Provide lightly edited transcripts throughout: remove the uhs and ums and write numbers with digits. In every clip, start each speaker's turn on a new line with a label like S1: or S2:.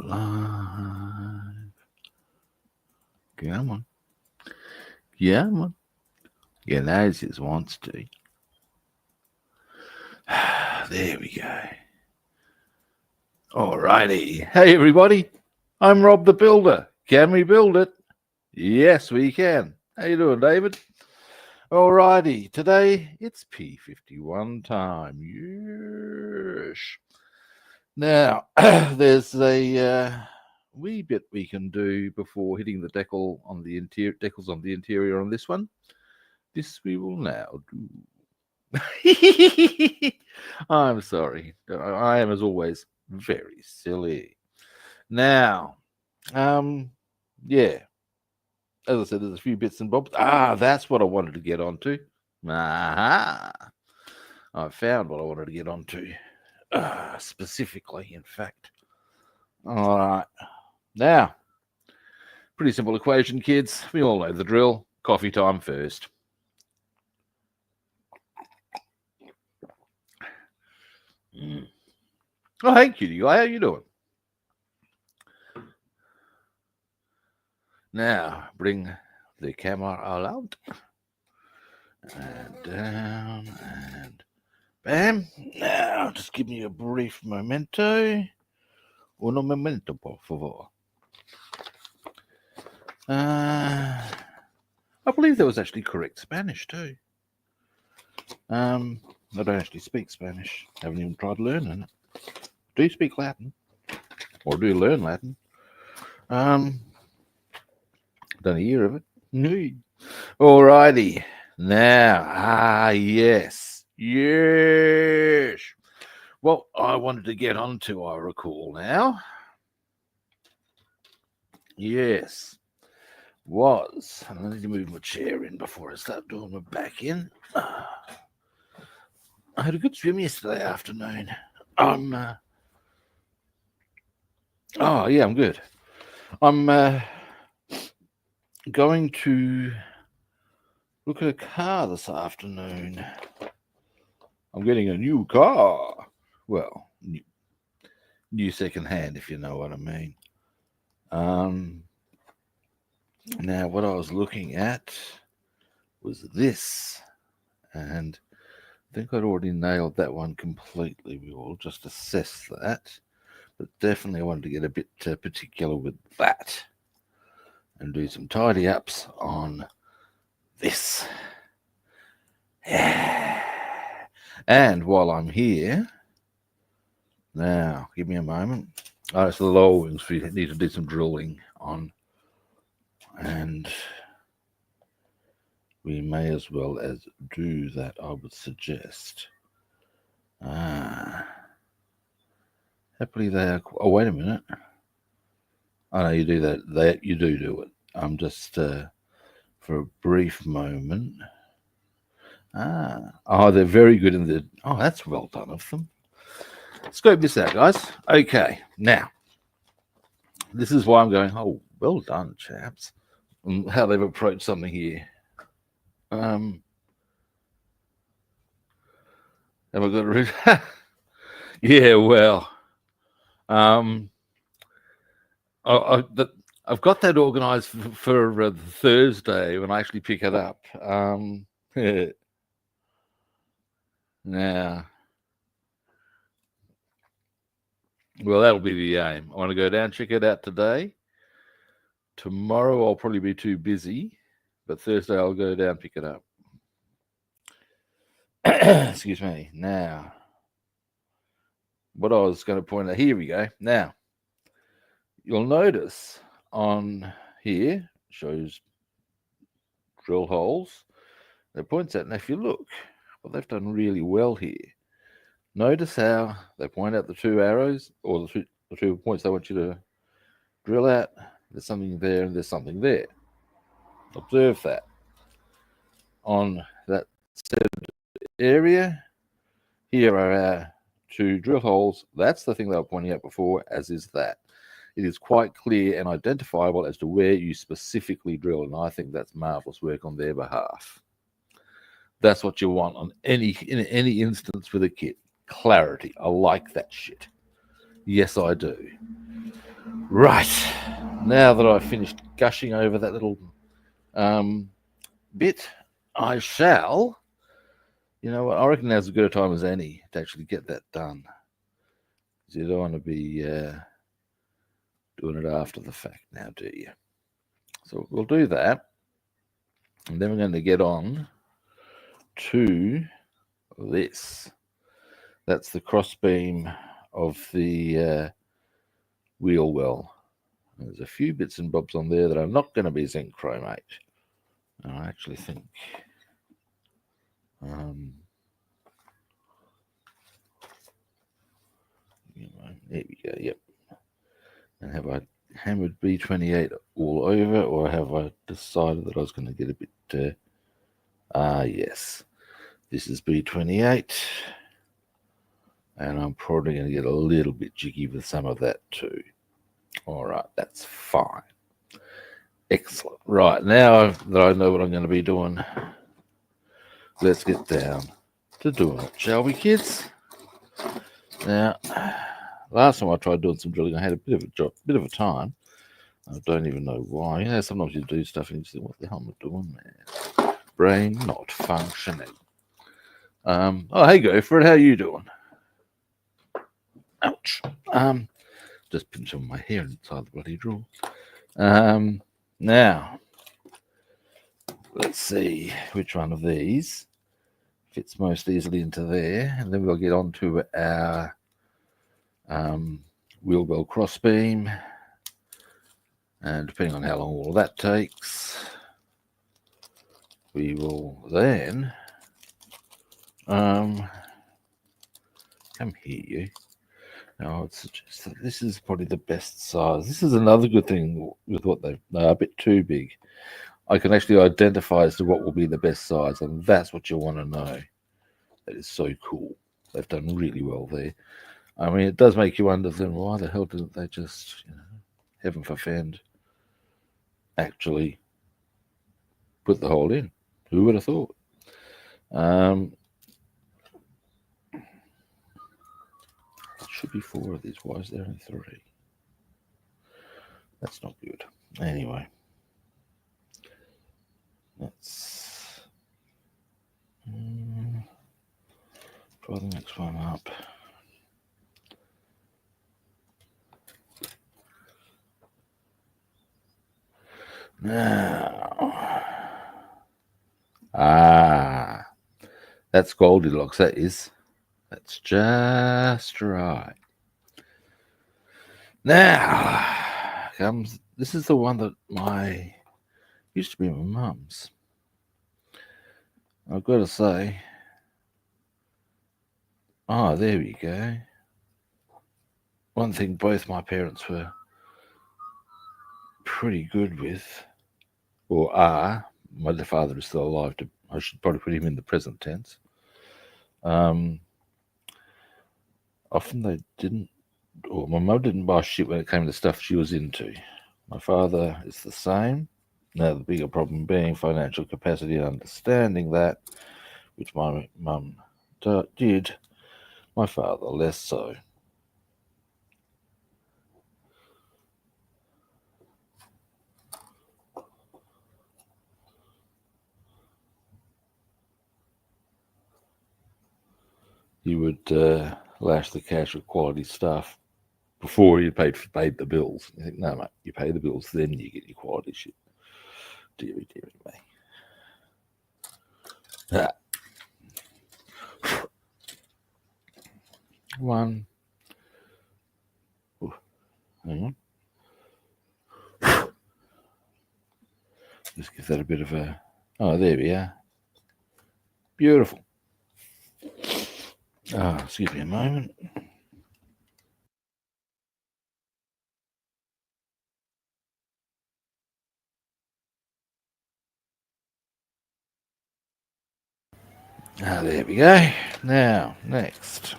S1: live. Come on. Come on. Yeah, Lazarus wants to. There we go. Alrighty. Hey, everybody. I'm Rob the Builder. Can we build it? Yes, we can. How you doing, David? Alrighty. Today, it's P-51 time. Yes. Now, there's a wee bit we can do before hitting the decals on the interior on this one. This we will now do. I'm sorry. I am, as always, very silly. Now, yeah. As I said, there's a few bits and bobs. That's what I wanted to get onto. Aha! I found what I wanted to get onto. Specifically, in fact. All right. Now, pretty simple equation, kids. We all know the drill. Coffee time first. Oh, hey, cutie guy. How you doing? Now, bring the camera all out. And down and bam. Now, just give me a brief momento. Uno momento, por favor. I believe there was actually correct Spanish too. I don't actually speak Spanish. Haven't even tried learning it. Do speak Latin, or do learn Latin. Done a year of it. No. Alrighty. Now, yes. What I wanted to get onto, I recall now. Yes. Was, and I need to move my chair in before I start doing my back in. I had a good swim yesterday afternoon. I'm good. I'm going to look at a car this afternoon. I'm getting a new car. Well, new second-hand, if you know what I mean. Now, what I was looking at was this, and I think I'd already nailed that one completely. We will just assess that, but definitely I wanted to get a bit particular with that and do some tidy ups on this. And while I'm here, now give me a moment. It's the lower wings we need to do some drilling on, and we may as well as do that, I would suggest. Happily they are. Oh, wait a minute. I know you do that. You do it. I'm just for a brief moment. They're very good in the. Oh, that's well done of them. Scope this out, guys. Okay, now this is why I'm going. Oh, well done, chaps. And how they've approached something here. Have I got to read? Yeah, well, I've got that organised for Thursday when I actually pick it up. Now, well, that'll be the aim. I want to go down, check it out today. Tomorrow I'll probably be too busy, but Thursday I'll go down, pick it up. Excuse me. Now, what I was going to point out, here we go. Now, you'll notice on here, shows drill holes. It points out, and if you look, well, they've done really well here. Notice how they point out the two arrows, or the two points they want you to drill out. There's something there and there's something there. Observe that. On that said area, here are our two drill holes. That's the thing they were pointing out before, as is that. It is quite clear and identifiable as to where you specifically drill, and I think that's marvelous work on their behalf. That's what you want in any instance with a kit. Clarity. I like that shit. Yes, I do. Right, now that I've finished gushing over that little bit, I shall, you know what, I reckon now's as good a time as any to actually get that done. Because you don't want to be doing it after the fact now, do you? So we'll do that, and then we're going to get on to this. That's the crossbeam of the wheel well. There's a few bits and bobs on there that are not going to be zinc chromate. I actually think there we go, yep. And have I hammered B28 all over, or have I decided that I was going to get a bit... yes. This is B28. And I'm probably going to get a little bit jiggy with some of that too. All right, that's fine. Excellent. Right, now that I know what I'm going to be doing, let's get down to doing it, shall we, kids? Now, last time I tried doing some drilling, I had a bit of a time. I don't even know why. You know, sometimes you do stuff and you think, what the hell am I doing, man? Brain not functioning. Oh, hey, Gopher, how you doing? Ouch. Just pinching my hair inside the bloody drawer. Now, let's see which one of these fits most easily into there, and then we'll get on to our wheel well crossbeam, and depending on how long all that takes, we will then come here, you. Now, I would suggest that this is probably the best size. This is another good thing with what they are a bit too big. I can actually identify as to what will be the best size, and that's what you want to know. That is so cool. They've done really well there. I mean, it does make you wonder then, why the hell didn't they just, heaven forfend, actually put the hole in? Who would have thought? Should be 4 of these. Why is there only 3? That's not good. Anyway, let's try the next one up. Now, that's Goldilocks. That is. That's just right. Now comes, this is the one that used to be my mum's. I've got to say, there we go. One thing both my parents were pretty good with, or are, my father is still alive, I should probably put him in the present tense. Often they didn't, or my mum didn't buy shit when it came to stuff she was into. My father is the same. Now, the bigger problem being financial capacity and understanding that, which my mum did, my father less so. He would lash the cash with quality stuff before he paid the bills. You think, no, mate, you pay the bills, then you get your quality shit. Deary me. One. Ooh, hang on. Just give that a bit of a... Oh, there we are. Beautiful. Excuse me a moment. There we go. Now, next.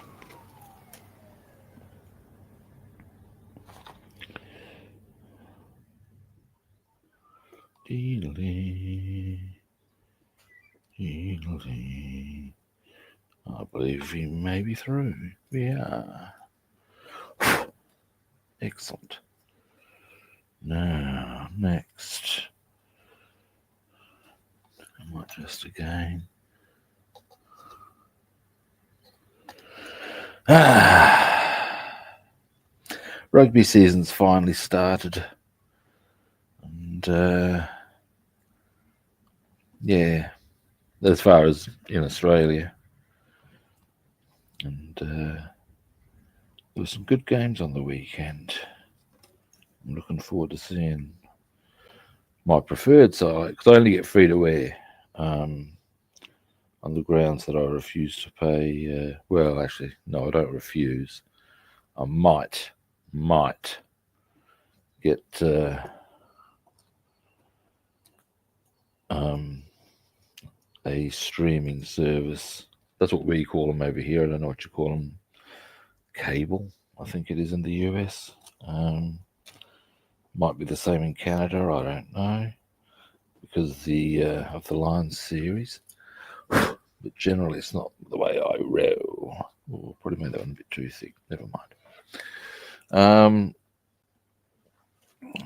S1: I believe we may be through. We are. Excellent. Now, next. I might just again. Rugby season's finally started. And yeah, as far as in Australia. And there were some good games on the weekend. I'm looking forward to seeing my preferred side, because I only get free to wear on the grounds that I refuse to pay. Well, actually, no, I don't refuse. I might get a streaming service. That's what we call them over here. I don't know what you call them. Cable, I think it is in the US. Might be the same in Canada. I don't know, because of the Lion series. But generally, it's not the way I roll. Oh, probably made that one a bit too thick. Never mind.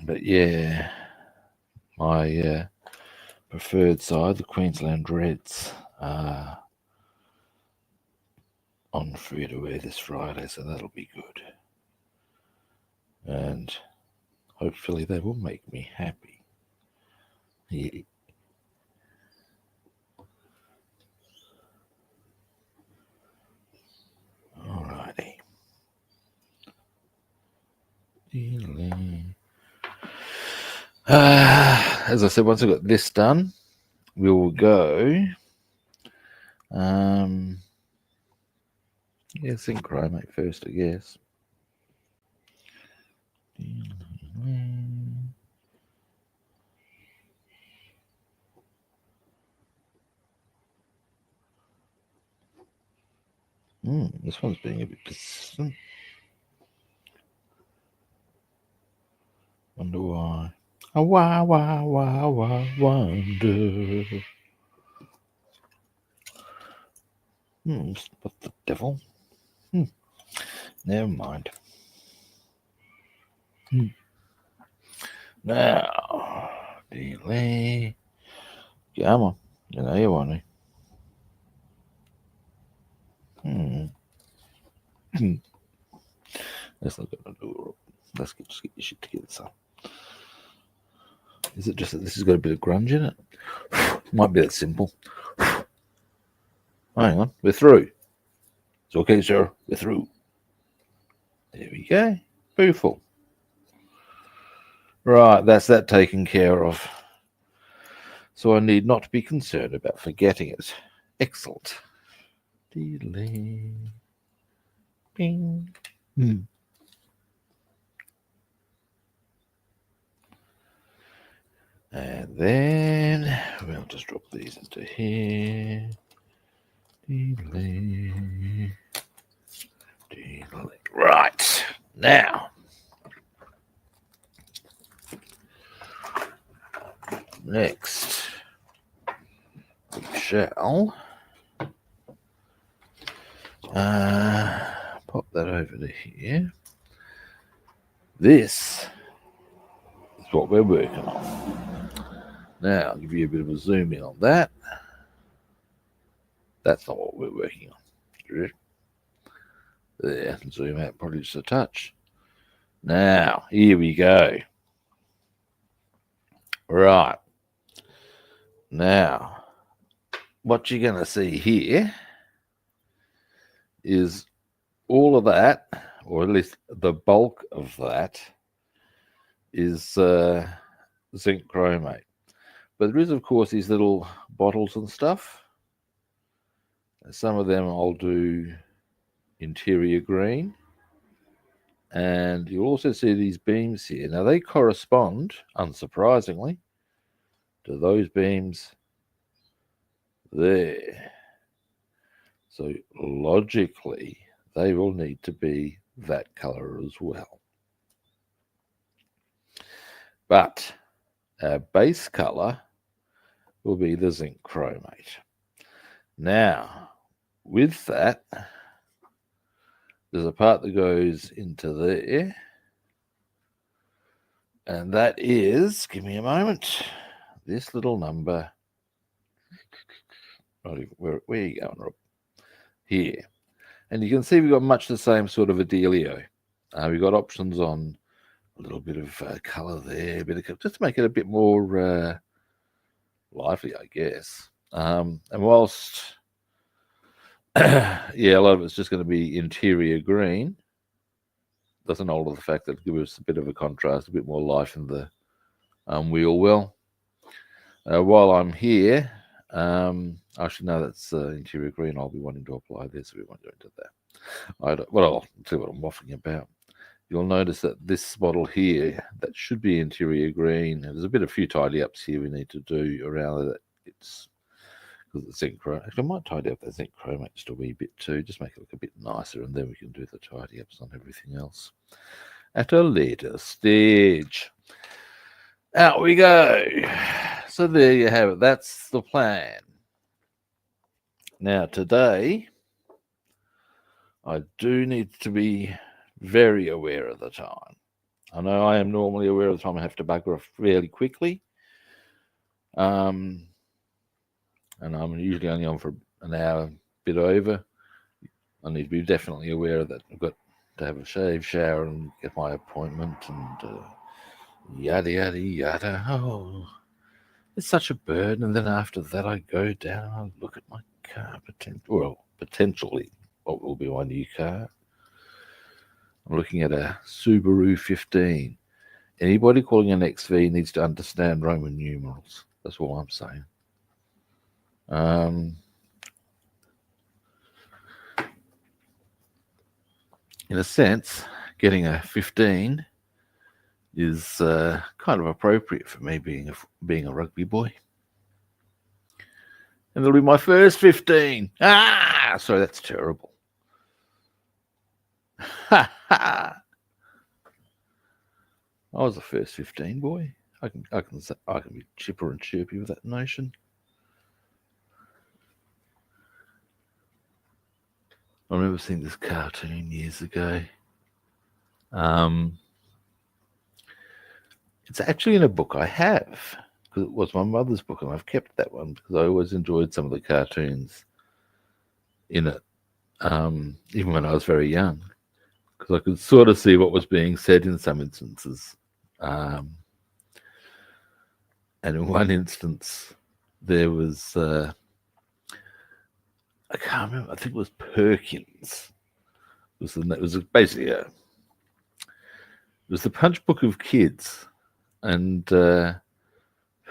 S1: But yeah, my preferred side, the Queensland Reds, are on free to wear this Friday, so that'll be good. And hopefully they will make me happy. Yeah. Alrighty. As I said, once I got this done, we will go. Yeah, synchromate first, I guess. This one's being a bit persistent. Wonder why. Why, wonder. What the devil? Never mind. Now, delay. Come on. You know you want me. That's not gonna do it. Let's just get your shit together, son. Is it just that this has got a bit of grunge in it? Might be that simple. Hang on, we're through. It's okay, sir. We're through. There we go. Beautiful. Right, that's that taken care of. So I need not be concerned about forgetting it. Excellent. Delay. Bing. And then we'll just drop these into here. Delay. Right. Now, next, we shall pop that over to here. This is what we're working on. Now, I'll give you a bit of a zoom in on that. That's not what we're working on. There, zoom out probably just a touch. Now, here we go. Right. Now, what you're going to see here is all of that, or at least the bulk of that, is zinc chromate. But there is, of course, these little bottles and stuff. Some of them I'll do interior green. And you'll also see these beams here. Now, they correspond, unsurprisingly, to those beams there. So, logically, they will need to be that color as well. But our base color will be the zinc chromate. Now, with that, there's a part that goes into there, And that is, give me a moment, this little number. Where are you going, Rob? Here. And you can see we've got much the same sort of a dealio. We've got options on a little bit of colour there, just to make it a bit more lively, I guess. And whilst, yeah, a lot of it's just going to be interior green, doesn't alter the fact that it gives us a bit of a contrast, a bit more life in the wheel well. While I'm here, actually, no, that's interior green. I'll be wanting to apply this, so we won't go into that. I'll see what I'm waffling about. You'll notice that this model here, that should be interior green. There's a few tidy ups here we need to do around it. It's because the zinc chrome. Actually, I might tidy up that zinc chromate just a wee bit too, just make it look a bit nicer, and then we can do the tidy ups on everything else at a later stage. Out we go. So there you have it. That's the plan. Now today, I do need to be very aware of the time. I know I am normally aware of the time. I have to bugger off fairly quickly. And I'm usually only on for an hour, bit over. I need to be definitely aware of that. I've got to have a shave, shower, and get my appointment, and yada, yada, yada. Oh, it's such a burden. And then after that, I go down and I look at my car, potentially what will be my new car. I'm looking at a Subaru 15. Anybody calling an XV needs to understand Roman numerals. That's all I'm saying. In a sense, getting a 15 is kind of appropriate for me being a rugby boy. And it'll be my first 15. Sorry, that's terrible. Ha ha! I was the first 15 boy. I can be chipper and chirpy with that notion. I remember seeing this cartoon years ago. It's actually in a book I have, because it was my mother's book, and I've kept that one because I always enjoyed some of the cartoons in it, even when I was very young, because I could sort of see what was being said in some instances. And in one instance, there was, I can't remember, I think it was Perkins. It was basically it was the Punch Book of Kids, and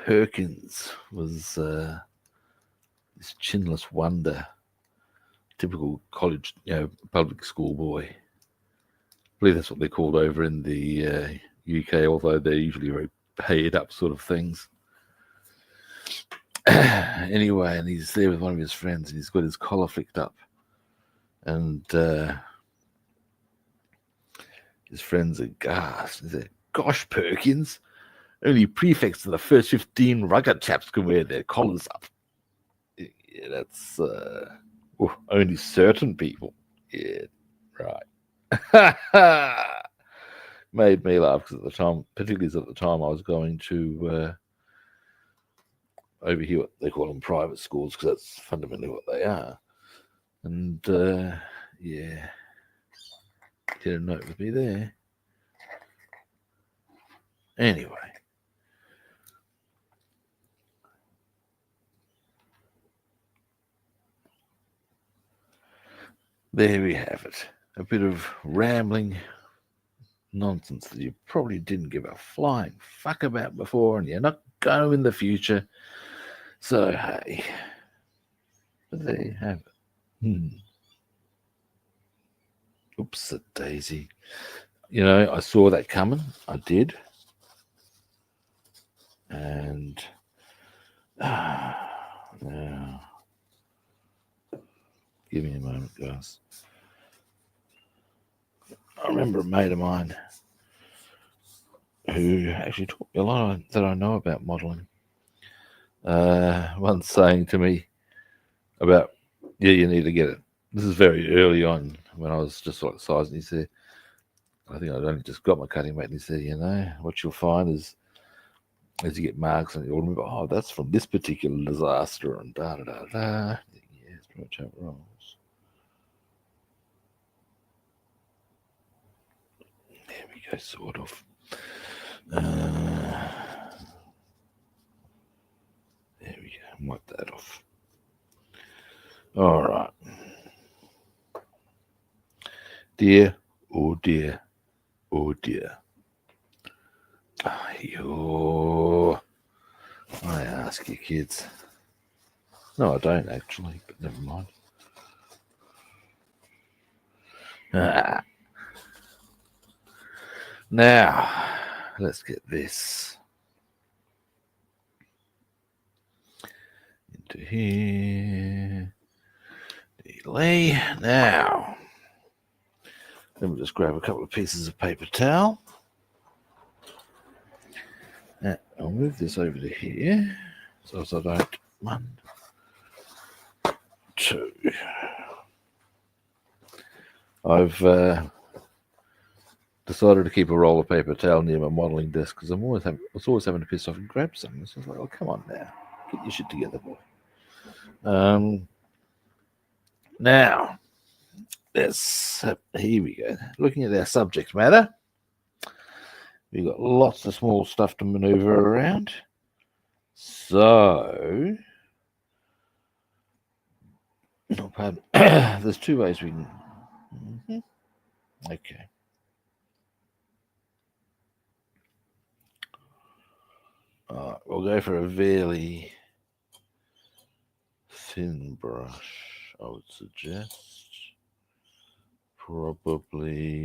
S1: Perkins was this chinless wonder, typical college, public school boy. I believe that's what they're called over in the UK, although they're usually very paid up sort of things. Anyway, and he's there with one of his friends, and he's got his collar flicked up, and his friends are gassed. He said, "Gosh, Perkins, only prefects to the first 15 rugged chaps can wear their collars up." Yeah, that's only certain people. Yeah, right. Made me laugh because at the time, particularly at the time, I was going to over here what they call them private schools, because that's fundamentally what they are. And yeah, get a note with me there. Anyway. There we have it. A bit of rambling nonsense that you probably didn't give a flying fuck about before, and you're not going to in the future. So, hey, but there you have it. Oops, a daisy. I saw that coming. I did. And now, give me a moment, guys. I remember a mate of mine who actually taught me a lot that I know about modelling. Once saying to me about, you need to get it. This is very early on when I was just like size, and he said, I think I'd only just got my cutting mate, and he said, you know, what you'll find is as you get marks and you'll remember, oh, that's from this particular disaster, and da da da da. Yeah, it's pretty much how it rolls. There we go, sort of. There we go, wipe that off. All right. Dear, oh dear, oh dear. Oh, I ask you, kids. No, I don't actually, but never mind. Now, let's get this into here. Delay. Now, then we'll just grab a couple of pieces of paper towel. Now, I'll move this over to here so as I don't. 1, 2. I've decided to keep a roll of paper towel near my modelling desk because I was always having to piss off and grab something. So I was like, oh, come on now. Get your shit together, boy. Now, here we go. Looking at our subject matter, we've got lots of small stuff to maneuver around. So, pardon. There's 2 ways we can. Okay. All right, we'll go for a fairly thin brush, I would suggest. Probably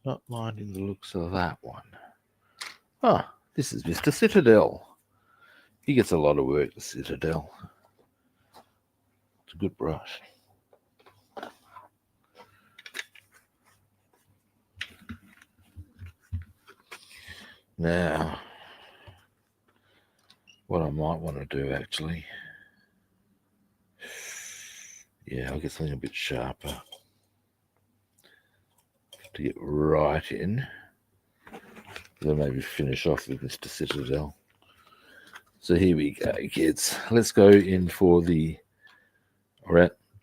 S1: not minding the looks of that one. Ah, this is Mr. Citadel. He gets a lot of work, the Citadel. It's a good brush. Now, what I might want to do actually, yeah, I'll get something a bit sharper to get right in. Then maybe finish off with Mr. Citadel. So here we go, kids. Let's go in for do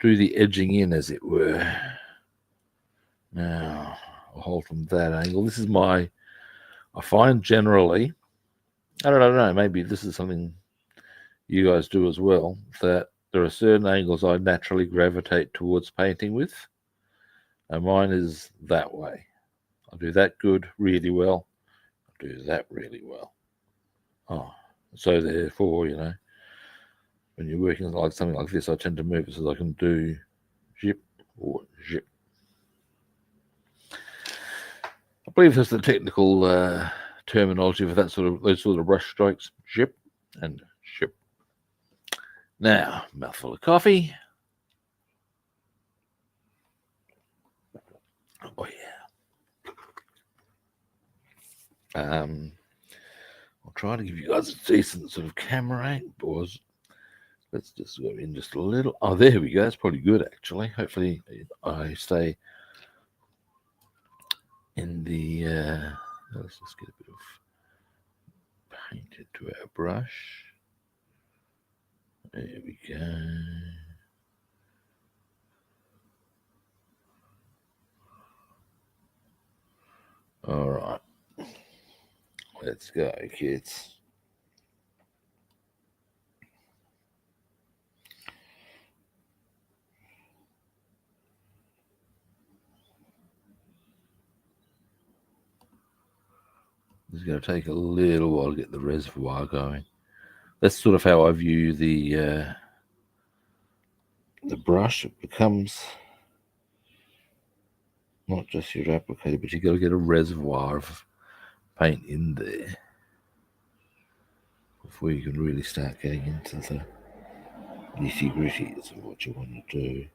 S1: the edging in, as it were. Now, I'll hold from that angle. This is I find generally, I don't know, maybe this is something you guys do as well, that there are certain angles I naturally gravitate towards painting with. And mine is that way. I'll do that good really well. I'll do that really well. Oh, so therefore, you know, when you're working like something like this, I tend to move it so I can do zip or zip. I believe that's the technical terminology for those sort of brush strokes: zip and zip. Now, mouthful of coffee. Oh yeah. I'll try to give you guys a decent sort of camera angle, boys. Let's just go in just a little. Oh, there we go. That's probably good, actually. Hopefully, I stay in the. Let's just get a bit of paint into our brush. There we go. All right. Let's go, kids. It's going to take a little while to get the reservoir going. That's sort of how I view the brush. It becomes not just your applicator, but you got to get a reservoir of paint in there before you can really start getting into the nitty-gritties of what you want to do.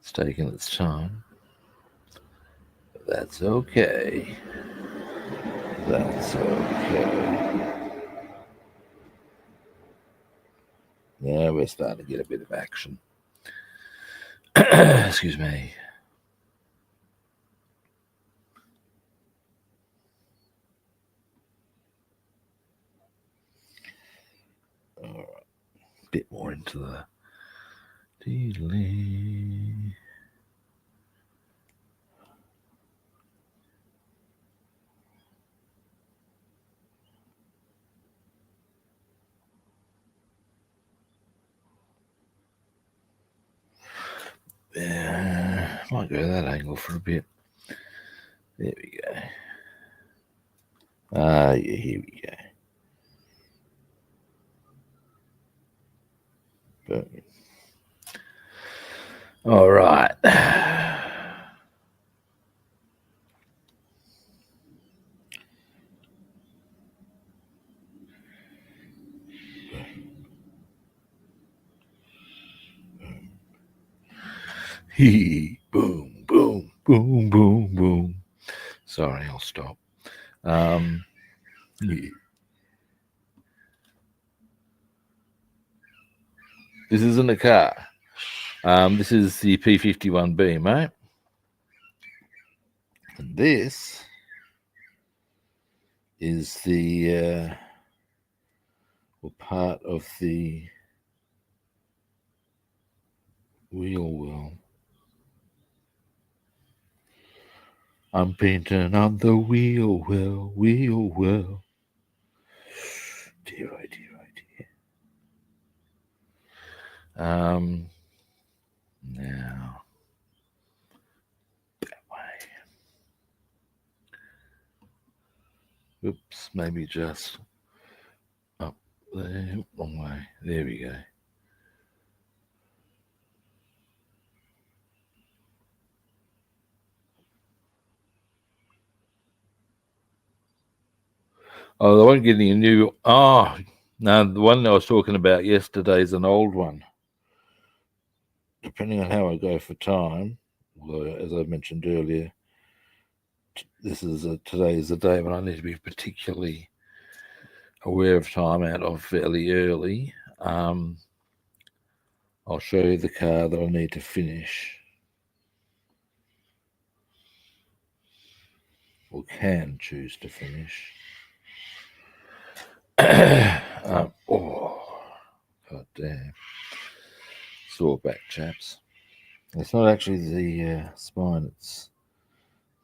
S1: It's taking its time, but that's okay. That's okay. Now we're starting to get a bit of action. Excuse me. All right. A bit more into the dealing. Yeah, might go that angle for a bit. There we go. Ah, yeah, here we go. Boom. All right. Boom, boom, boom, boom, boom. Sorry, I'll stop. Yeah. This isn't a car. This is the P-51B, mate. And this is the part of the wheel well. I'm painting on the wheel well, wheel well. Dear, oh dear, oh dear. Now that way. Oops, maybe just up there, wrong way. There we go. Oh, they won't get any new. Oh, no, the one I was talking about yesterday is an old one. Depending on how I go for time, although, as I mentioned earlier, today is the day when I need to be particularly aware of time out of fairly early. I'll show you the car that I need to finish, or can choose to finish. Oh, god damn. Sore back, chaps. It's not actually the spine, it's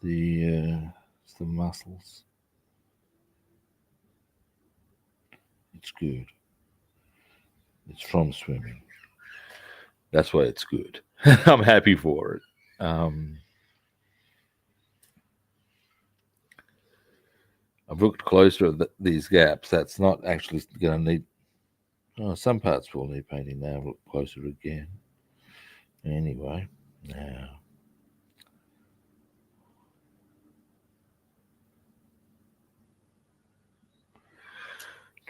S1: the muscles. It's good. It's from swimming. That's why it's good. I'm happy for it. I've looked closer at these gaps. That's not actually going to need. Oh, some parts will need painting now. Look closer again. Anyway, now.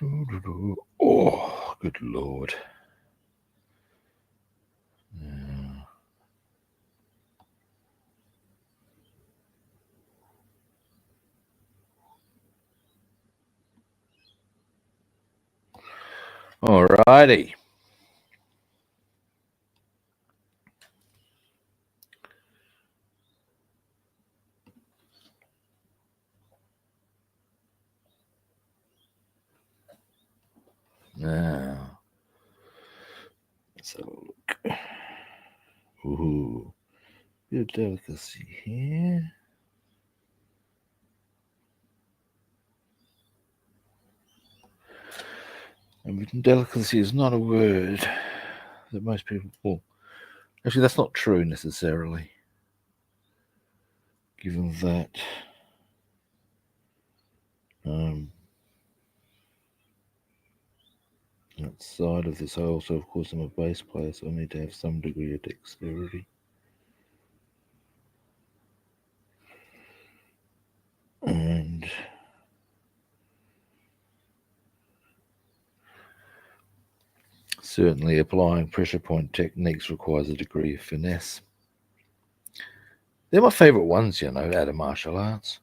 S1: Oh, good lord. Now. Alrighty. Now, let's have a look. Ooh, bit of delicacy here. And delicacy is not a word that most people. Well, actually, that's not true necessarily. Given that outside of this, I also, of course, am a bass player, so I need to have some degree of dexterity. And certainly applying pressure point techniques requires a degree of finesse. They're my favourite ones, out of martial arts.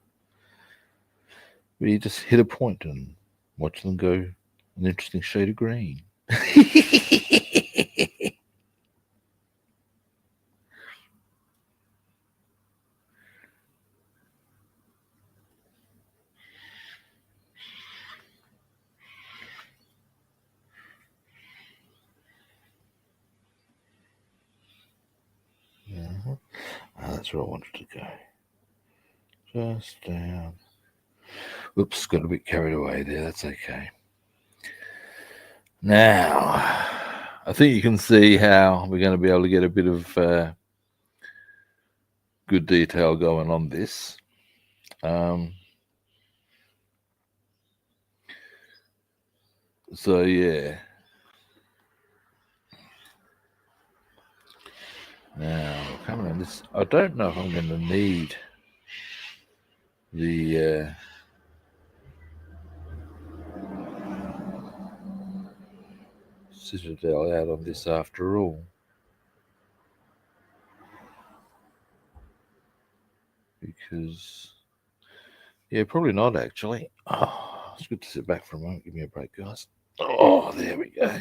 S1: Where you just hit a point and watch them go an interesting shade of green. That's where I wanted to go. Just down. Oops, got a bit carried away there. That's okay. Now, I think you can see how we're going to be able to get a bit of good detail going on this. So yeah. Now, coming on this, I don't know if I'm going to need the Citadel out on this after all. Because, yeah, probably not actually. Oh, it's good to sit back for a moment. Give me a break, guys. Oh, there we go.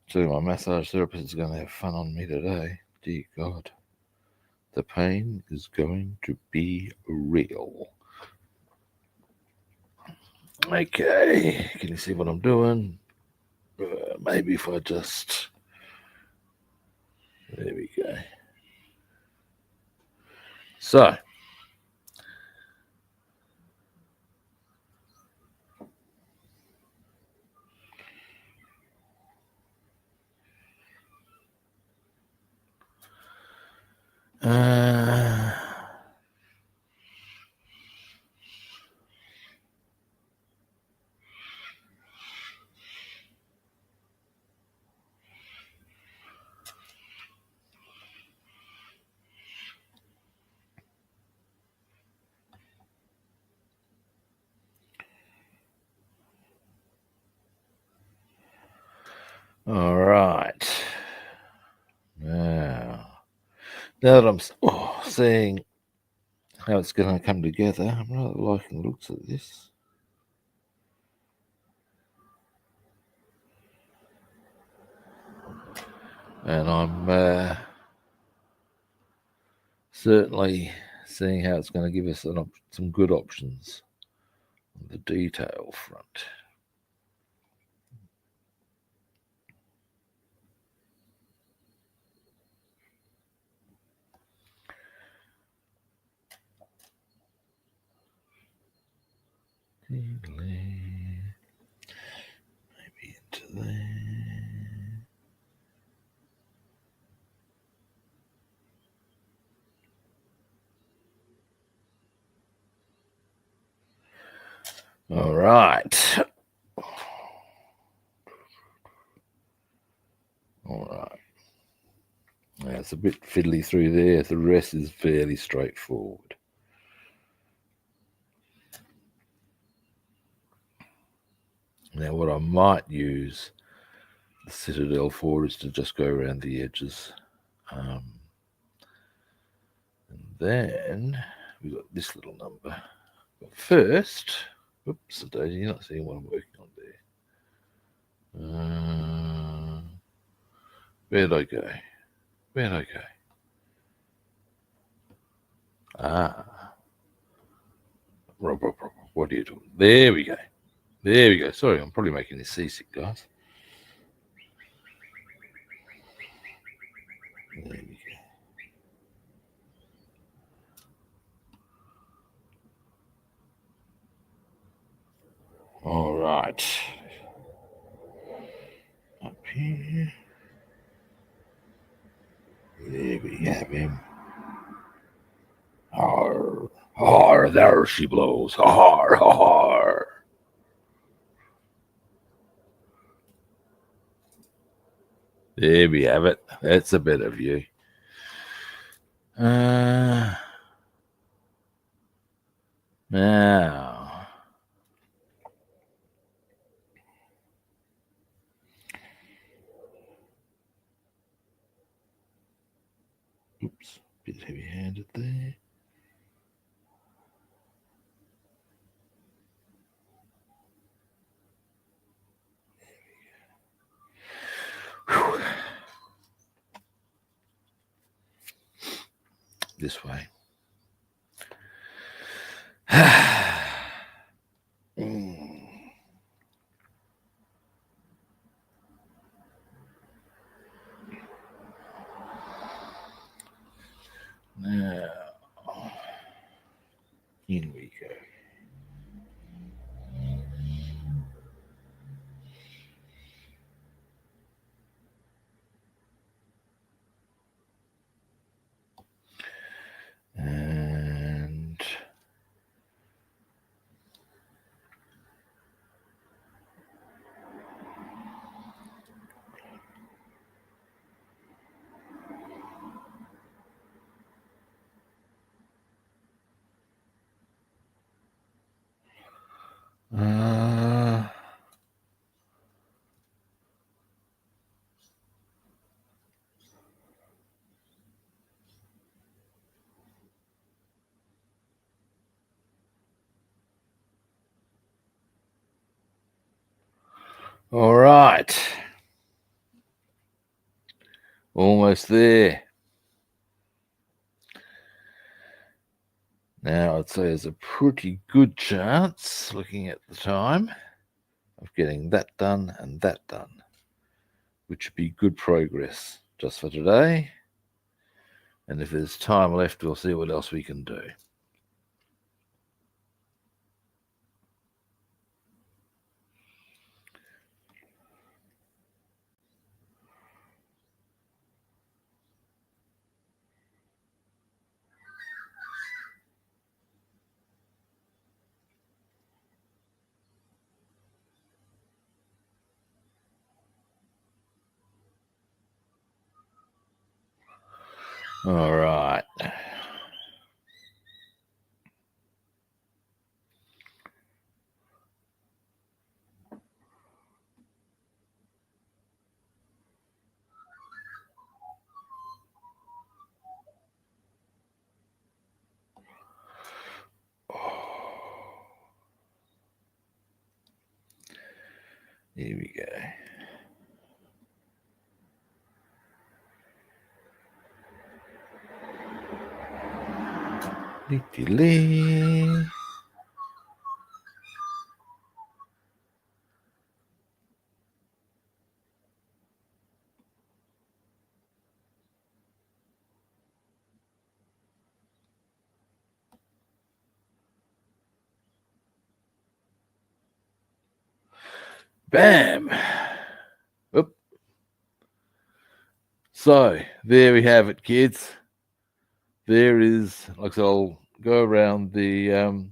S1: So my massage therapist is going to have fun on me today. Dear God. The pain is going to be real. Okay, can you see what I'm doing? Maybe if I just... There we go. So, all right. Now that I'm seeing how it's going to come together, I'm rather liking the looks of this. And I'm certainly seeing how it's going to give us some good options on the detail front. Maybe into there. All right. All right. Yeah, it's a bit fiddly through there. The rest is fairly straightforward. Now, what I might use the Citadel for is to just go around the edges. And then we've got this little number. But first, oops, you're not seeing what I'm working on there. Where'd I go? Where'd I go? Ah, what are you doing? There we go. There we go. Sorry, I'm probably making this seasick, guys. There we go. All right. Up here. There we have him. Har, har, there she blows. Har, har. There we have it. That's a better view. Now, oops, bit heavy-handed there. this way. Now, in we go. And all right. Almost there. Now, I'd say there's a pretty good chance, looking at the time, of getting that done and that done, which would be good progress just for today. And if there's time left, we'll see what else we can do. All right. Here we go. Lee. Bam. Oop. So there we have it, kids. There is, like I said, I'll go around the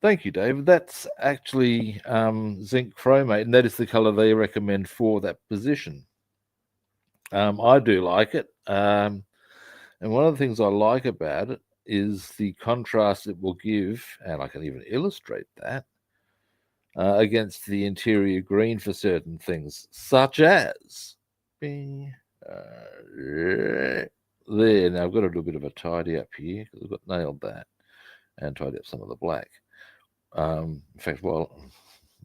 S1: thank you, David. That's actually zinc chromate, and that is the color they recommend for that position. I do like it. And one of the things I like about it is the contrast it will give, and I can even illustrate that, against the interior green for certain things, such as bing, there. Now I've got to do a bit of a tidy up here because I've got nailed that and tidy up some of the black. In fact, well,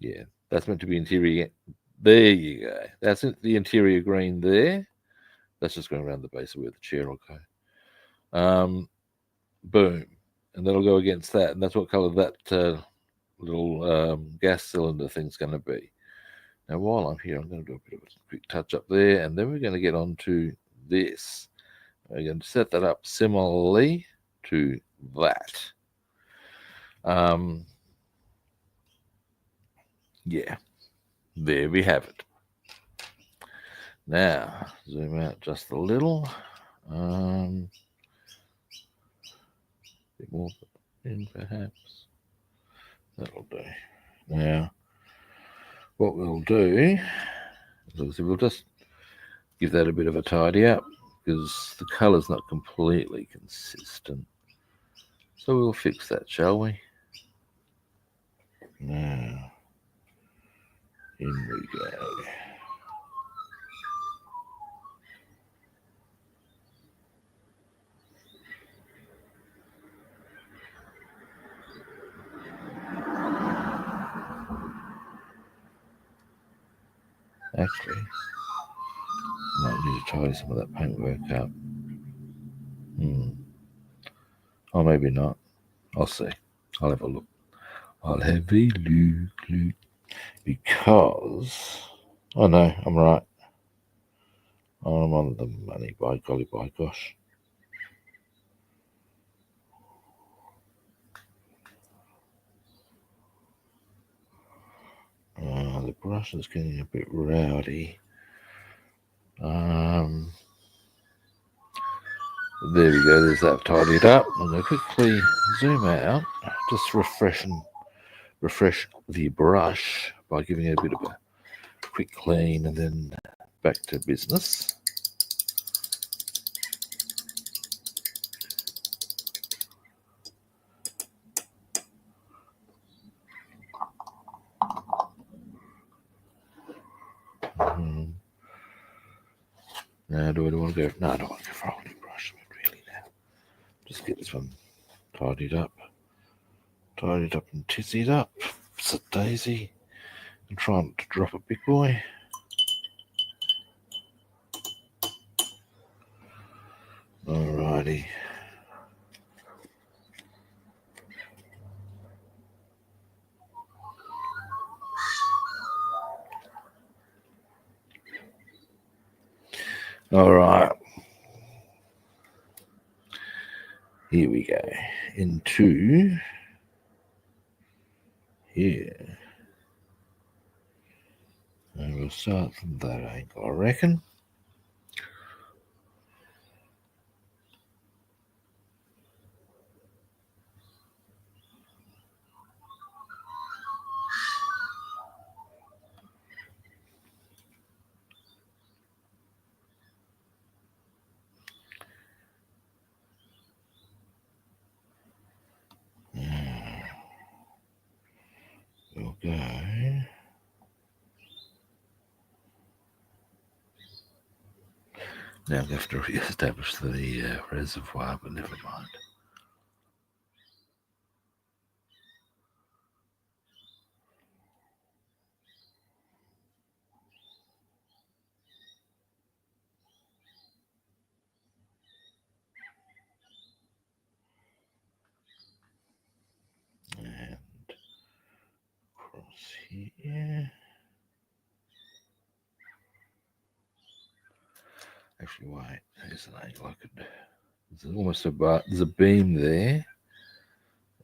S1: yeah, that's meant to be interior. There you go. That's the interior green there. That's just going around the base of where the chair will go. Boom. And that'll go against that. And that's what color that little gas cylinder thing's going to be. Now, while I'm here, I'm going to do a bit of a quick touch up there. And then we're going to get on to this. We're going to set that up similarly to that. Yeah, there we have it. Now, zoom out just a little. Bit more in, perhaps. That'll do. Now, what we'll do is we'll just give that a bit of a tidy up because the colour's not completely consistent. So we'll fix that, shall we? Now, in we go. Actually, might need to tidy some of that paintwork up. Or maybe not. I'll see. I'll have a look. I'll have a look. Because... Oh no, I'm right. I'm on the money, by golly, by gosh. The brush is getting a bit rowdy. There we go, there's that tidied up. I'm going to quickly zoom out, just refresh the brush by giving it a bit of a quick clean and then back to business. Now, do I want to go? No, I don't want to go for a whole new brush, really, now. Just get this one tidied up and tissied up. It's a daisy. And try not to drop a big boy. Alrighty. Alright. Here we go. Into here. And we'll start from that angle, I reckon. We'll go. Now we have to re-establish the reservoir, but never mind. And across here. Actually, wait, there's an angle I could. There's almost a bar. There's a beam there.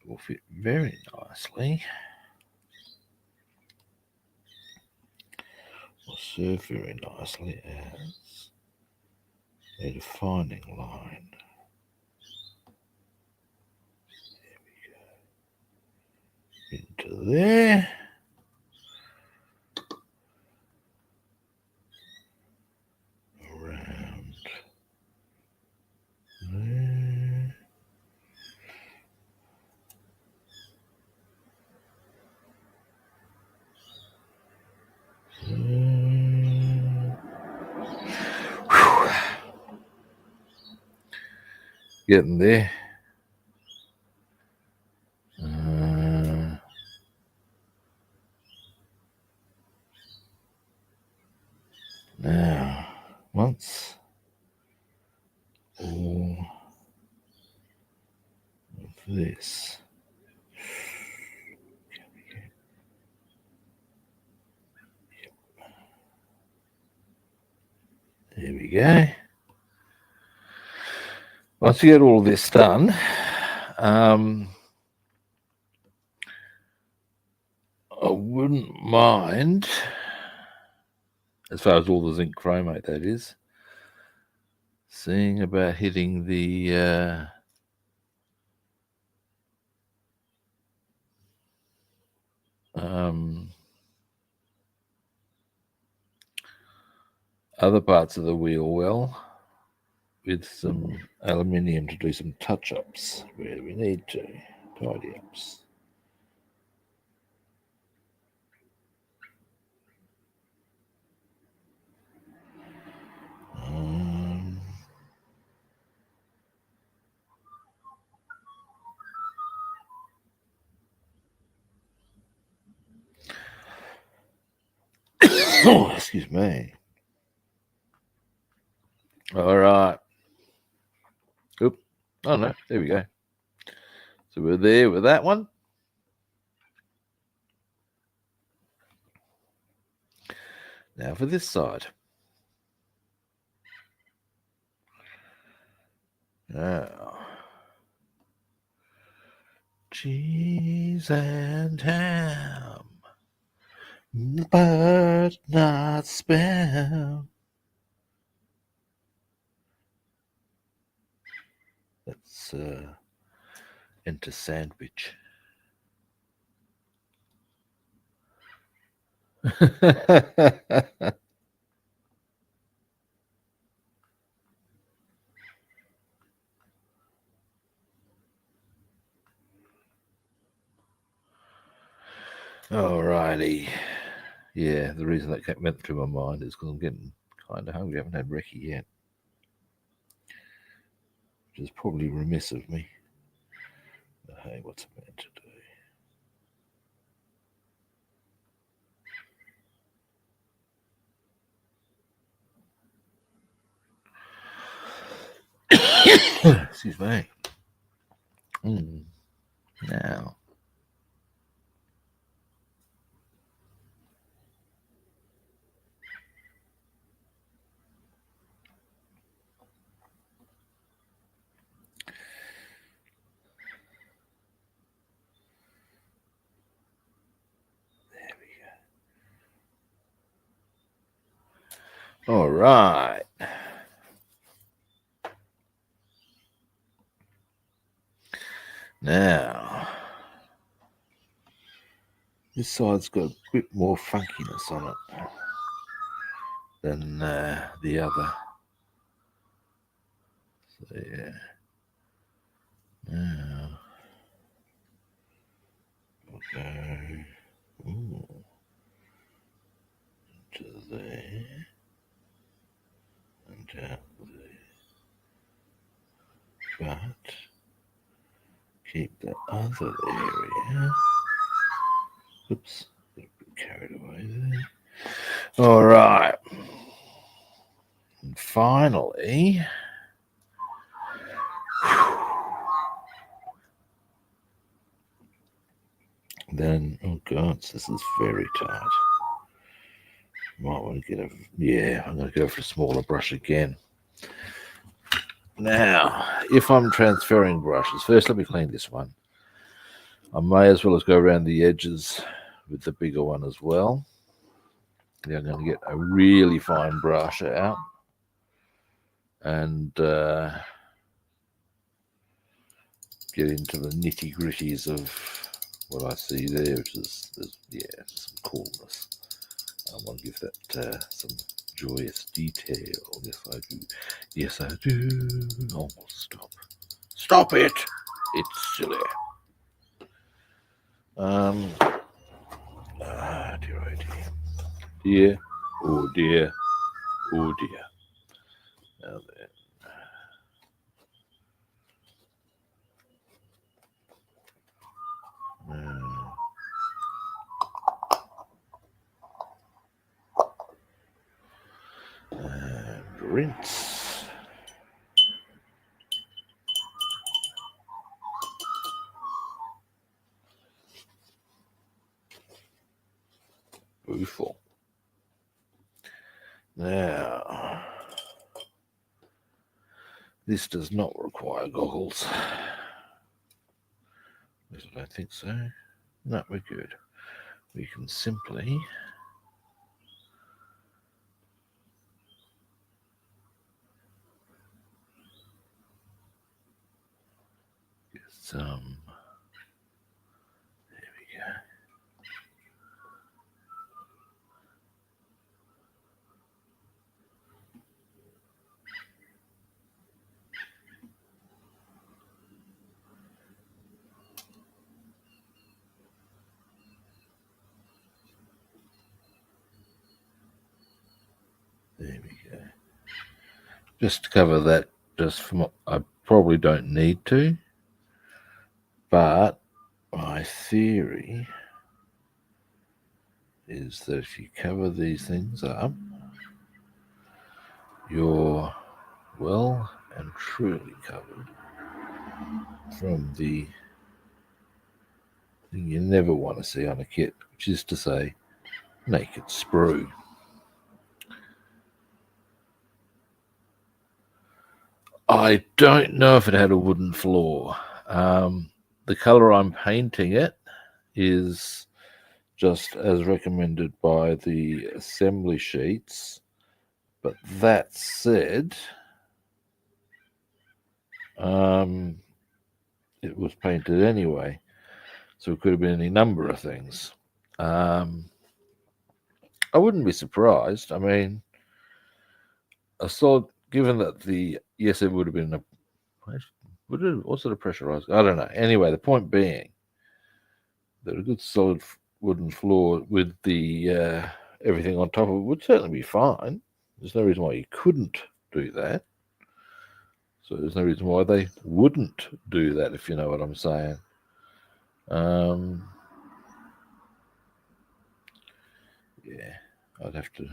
S1: It will fit very nicely. Will serve very nicely as a defining line. There we go. Into there. Around there. Getting there. Now, once all of this there we go. Once you get all this done, I wouldn't mind, as far as all the zinc chromate that is, seeing about hitting the other parts of the wheel well with some aluminium to do some touch-ups where we need to, tidy-ups. Oh, excuse me. All right. Oop, Oh no, there we go. So we're there with that one. Now for this side. Now, cheese and ham, but not spam. Let's enter sandwich. Alrighty. Yeah, the reason that went through my mind is because I'm getting kind of hungry. I haven't had brekkie yet, which is probably remiss of me. But hey, what's a man to do? Excuse me. Now. All right. Now, this side's got a bit more funkiness on it than the other. So, yeah. Now, we'll go to there and out there. But keep the other area. Oops, got a bit carried away there. All right. And finally, then, oh God, this is very tight. Might want to get a, yeah, I'm going to go for a smaller brush again. Now, if I'm transferring brushes, first let me clean this one. I may as well as go around the edges with the bigger one as well. Then I'm going to get a really fine brush out and get into the nitty gritties of what I see there, which is, yeah, some coolness. I want to give that some joyous detail. Yes, I do. Yes, I do. Oh, stop. Stop it! It's silly. Dear, oh dear. Dear, oh dear, oh dear. Now then. And rinse. Beautiful. Now, this does not require goggles. I don't think so. No, we're good. We can simply get some. There we go. There we go. Just to cover that, just from I probably don't need to, but my theory is that if you cover these things up, you're well and truly covered. from the thing you never want to see on a kit, which is to say, naked sprue. I don't know if it had a wooden floor. The color I'm painting it is just as recommended by the assembly sheets. But that said, it was painted anyway, so it could have been any number of things. I wouldn't be surprised. I mean, given that yes, it would have been what sort of pressurized? I don't know. Anyway, the point being that a good solid wooden floor with the everything on top of it would certainly be fine. There's no reason why you couldn't do that. So there's no reason why they wouldn't do that, if you know what I'm saying. Yeah, I'd have to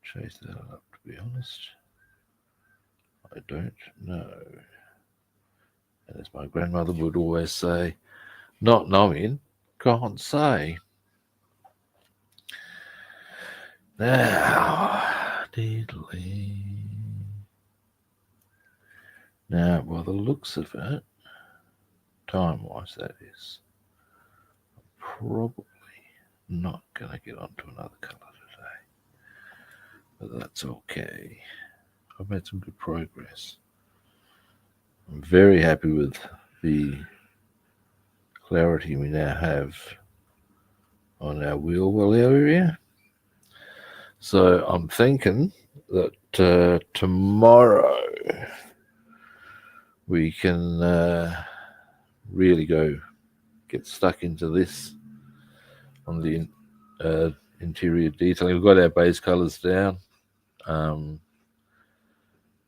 S1: chase that up, to be honest. I don't know. And as my grandmother would always say, not knowing, can't say. Now, now, by the looks of it, time-wise that is, I'm probably not going to get onto another colour today. But that's okay. I've made some good progress. I'm very happy with the clarity we now have on our wheel well area. So I'm thinking that tomorrow we can really get stuck into this on the interior detailing. We've got our base colours down.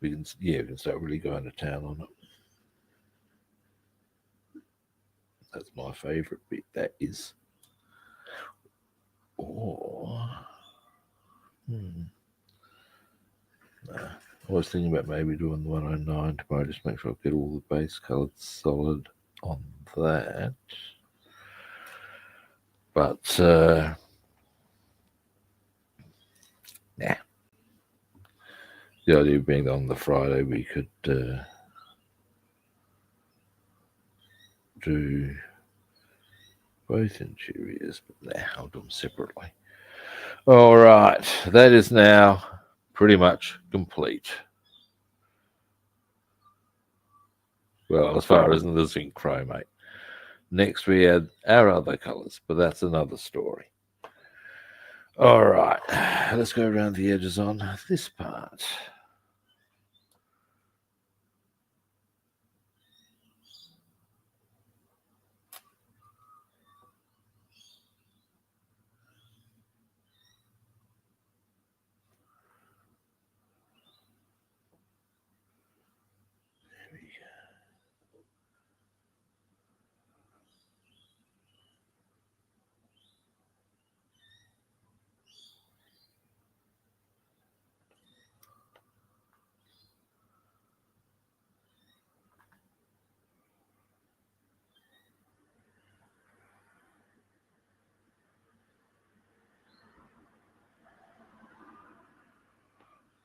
S1: We can start really going to town on it. That's my favourite bit. That is. I was thinking about maybe doing the 109 tomorrow, just make sure I get all the base coloured solid on that. But the idea being that on the Friday we could do both interiors, but I'll do them separately. All right, that is now pretty much complete. Well, as far as the zinc chromate. Next we add our other colours, but that's another story. All right, let's go around the edges on this part.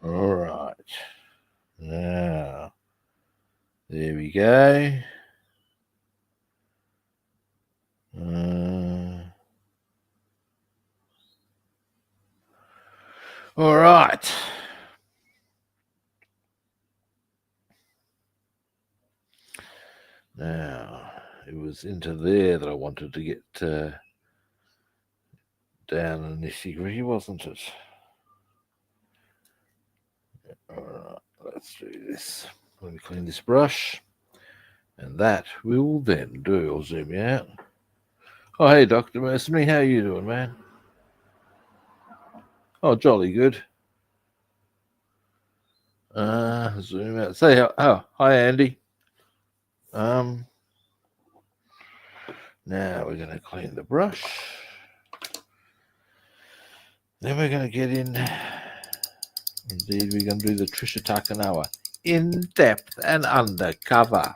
S1: All right, now there we go. All right. Now, it was into there that I wanted to get down and nitty-gritty, wasn't it? All right, let's do this. Let me clean this brush. And that we will then do. I'll zoom you out. Oh, hey, Dr. Mercenary, how you doing, man? Oh, jolly good. Zoom out. Say, hi, Andy. Now we're going to clean the brush. Then we're going to get in. Indeed, we're going to do the Trisha Takanawa in depth and undercover.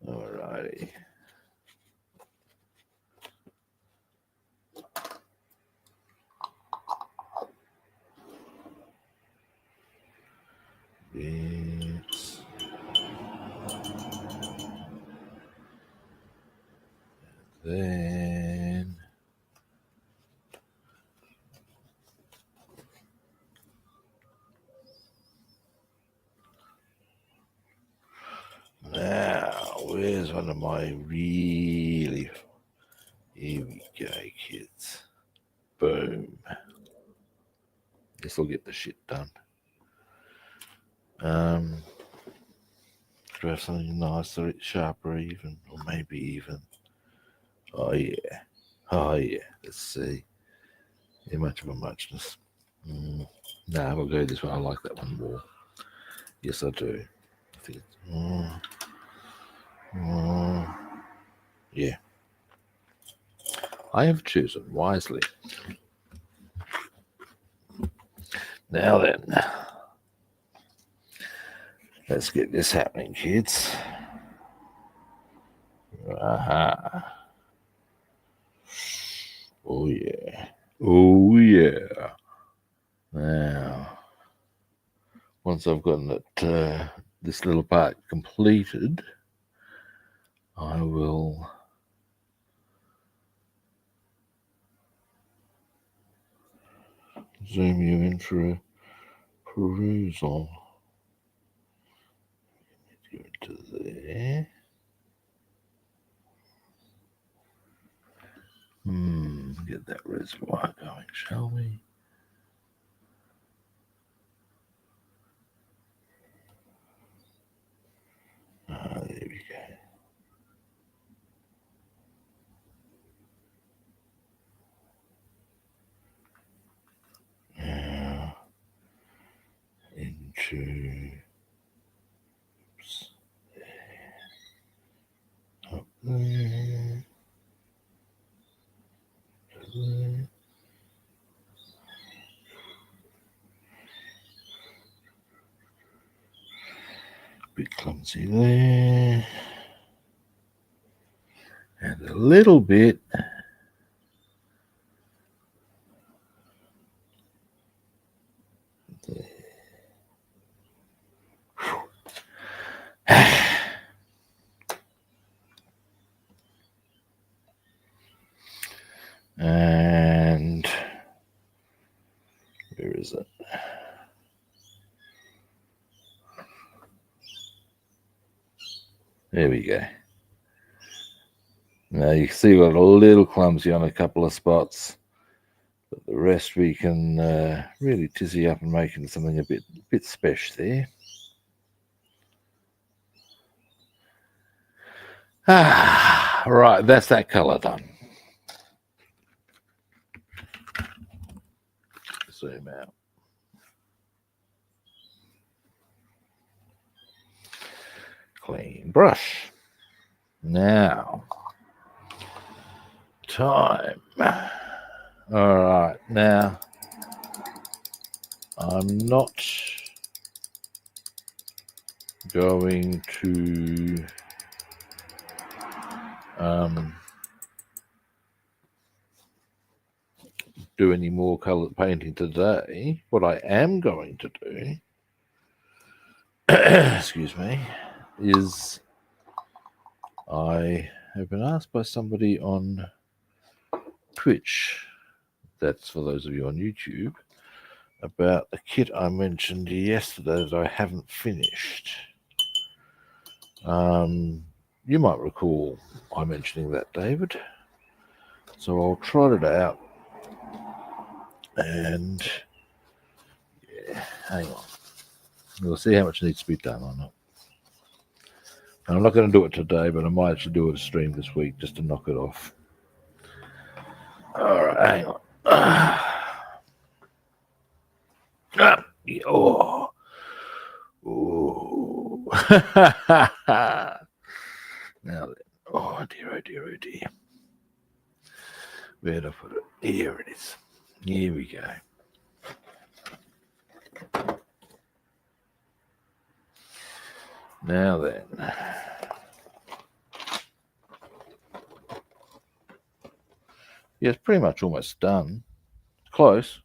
S1: Alrighty. Yes. Then now, where's one of my really? Here we go, kids. Boom. This will get the shit done. Could have something nicer, sharper, even, or maybe even. Oh yeah. Oh yeah. Let's see. How much of a muchness. Nah, we'll go this one. I like that one more. Yes, I do. I think yeah. I have chosen wisely. Now then, let's get this happening, kids. Aha. Oh yeah. Oh yeah. Now, once I've gotten it, this little part completed, I will zoom you in for a perusal. Go to there. Get that reservoir going, shall we? There we go. Now into up there. Bit clumsy there. And a little bit and where is it? There we go. Now you can see we're a little clumsy on a couple of spots, but the rest we can really tizzy up and make into something a bit special there. Right, that's that colour done. Zoom out. Clean brush. Now, time. All right, now I'm not going to do any more color painting today. What I am going to do, excuse me, is I have been asked by somebody on Twitch, that's for those of you on YouTube, about a kit I mentioned yesterday that I haven't finished. You might recall I mentioning that, David. So I'll trot it out and yeah, hang on. We'll see how much needs to be done or not. And I'm not going to do it today, but I might actually do it a stream this week just to knock it off. All right, hang on. Oh. Now then, oh dear, oh dear, oh dear. Where'd I put it? Here it is. Here we go. Now then. Yeah, it's pretty much almost done. Close.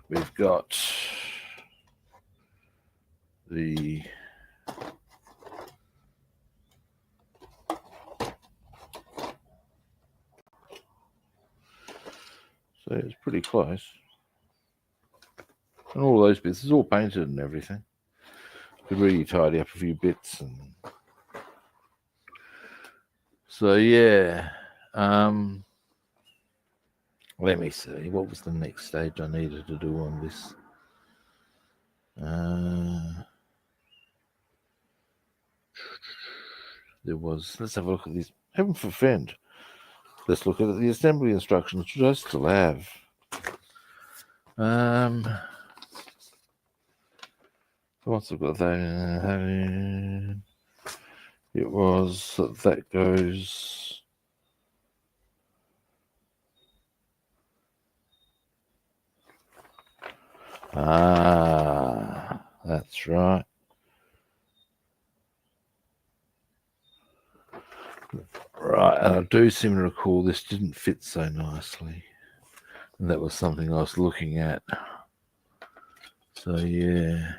S1: We've got the so it's pretty close. And all those bits, it's all painted and everything. Could really tidy up a few bits and so yeah. Let me see. What was the next stage I needed to do on this? There was. Let's have a look at these. Heaven forfend. Let's look at the assembly instructions, which I still have. Once I've got that, it was that goes. That's right. Right, and I do seem to recall this didn't fit so nicely. And that was something I was looking at. So, yeah.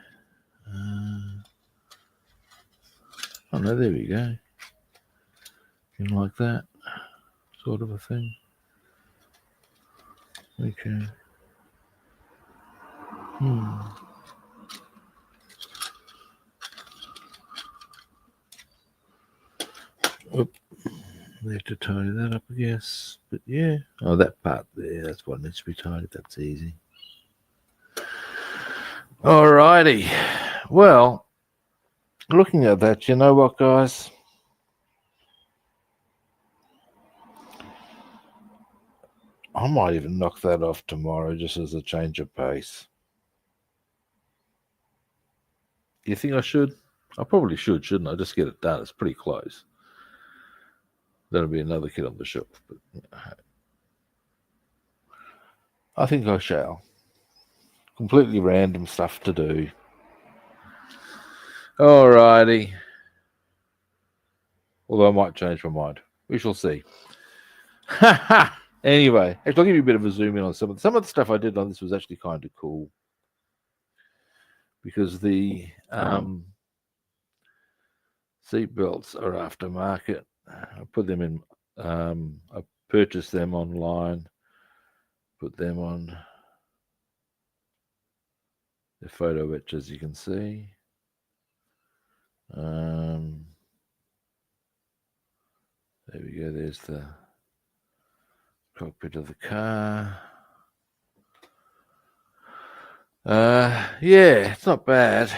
S1: Oh, no, there we go. Like that sort of a thing. Okay. Oop. I have to tidy that up, I guess. But yeah. Oh, that part there, that's what needs to be tidied. That's easy. Alrighty. Well, looking at that, you know what, guys? I might even knock that off tomorrow just as a change of pace. You think I should? I probably should, shouldn't I? Just get it done. It's pretty close. That'll be another kit on the shelf. But I think I shall. Completely random stuff to do. Alrighty. Although I might change my mind. We shall see. Anyway, actually, I'll give you a bit of a zoom in on some of the stuff I did on this was actually kind of cool. Because the seat belts are aftermarket. I put them in, I purchased them online, put them on the photo etch, as you can see. There we go, there's the cockpit of the car. Yeah, it's not bad.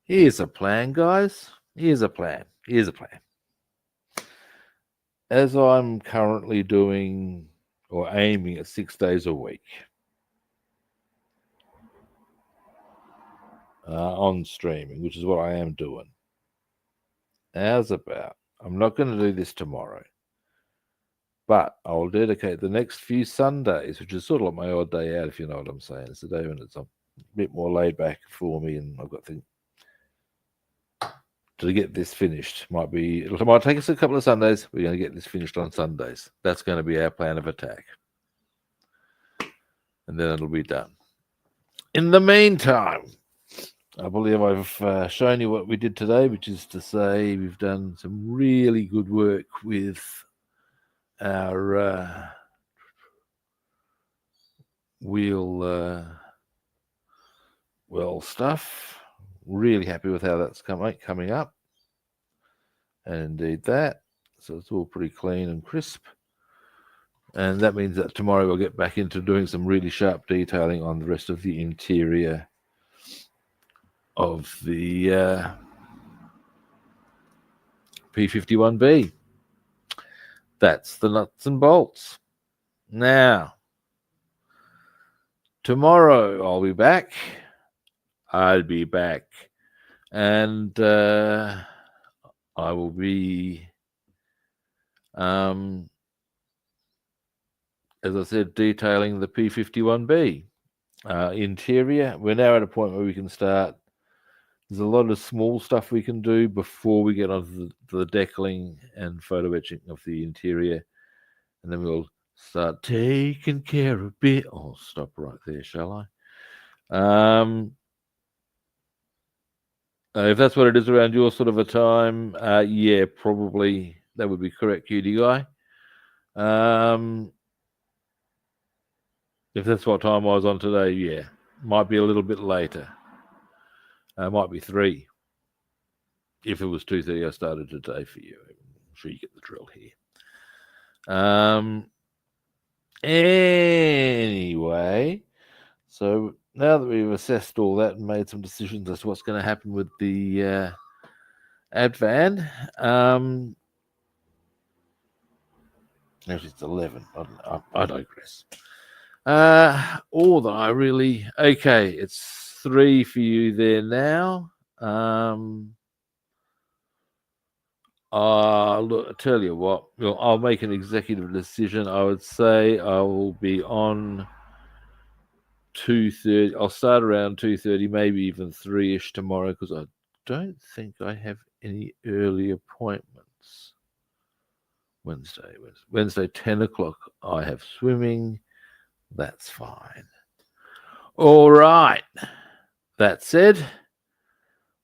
S1: Here's a plan, guys. Here's a plan. As I'm currently doing or aiming at 6 days a week on streaming, which is what I am doing. How's about? I'm not going to do this tomorrow, but I'll dedicate the next few Sundays, which is sort of like my odd day out, if you know what I'm saying. It's a day when it's a bit more laid back for me, and I've got things to get this finished. It might take us a couple of Sundays. We're going to get this finished on Sundays. That's going to be our plan of attack, and then it'll be done. In the meantime, I believe I've shown you what we did today, which is to say we've done some really good work with our wheel well stuff. Really happy with how that's coming up. And indeed that. So it's all pretty clean and crisp. And that means that tomorrow we'll get back into doing some really sharp detailing on the rest of the interior of the P-51B. That's the nuts and bolts. Now, tomorrow I'll be back. I'll be back. And I will be, as I said, detailing the P-51B interior. We're now at a point where we can start. There's a lot of small stuff we can do before we get onto the deckling and photo etching of the interior. And then we'll start taking care of it. I'll stop right there, shall I? If that's what it is around your sort of a time, yeah, probably that would be correct, cutie guy. If that's what time I was on today, yeah, might be a little bit later. Might be 3. If it was 2:30, I started today for you. I'm sure you get the drill here. Anyway, so now that we've assessed all that and made some decisions as to what's going to happen with the Advan, actually it's 11. I digress. All that I really okay. It's 3 for you there now. Look, I tell you what, I'll make an executive decision. I would say I will be on 2:30. I'll start around 2:30, maybe even 3-ish tomorrow, because I don't think I have any early appointments. Wednesday, 10 o'clock. I have swimming. That's fine. All right. That said,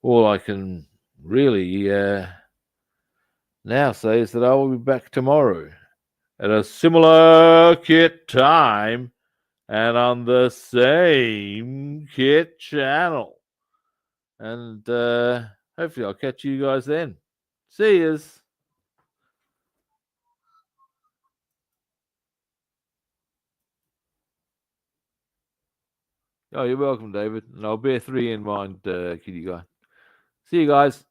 S1: all I can really now say is that I will be back tomorrow at a similar kit time and on the same kit channel. And hopefully I'll catch you guys then. See yous. Oh, you're welcome, David. And I'll bear 3 in mind, kitty guy. See you guys.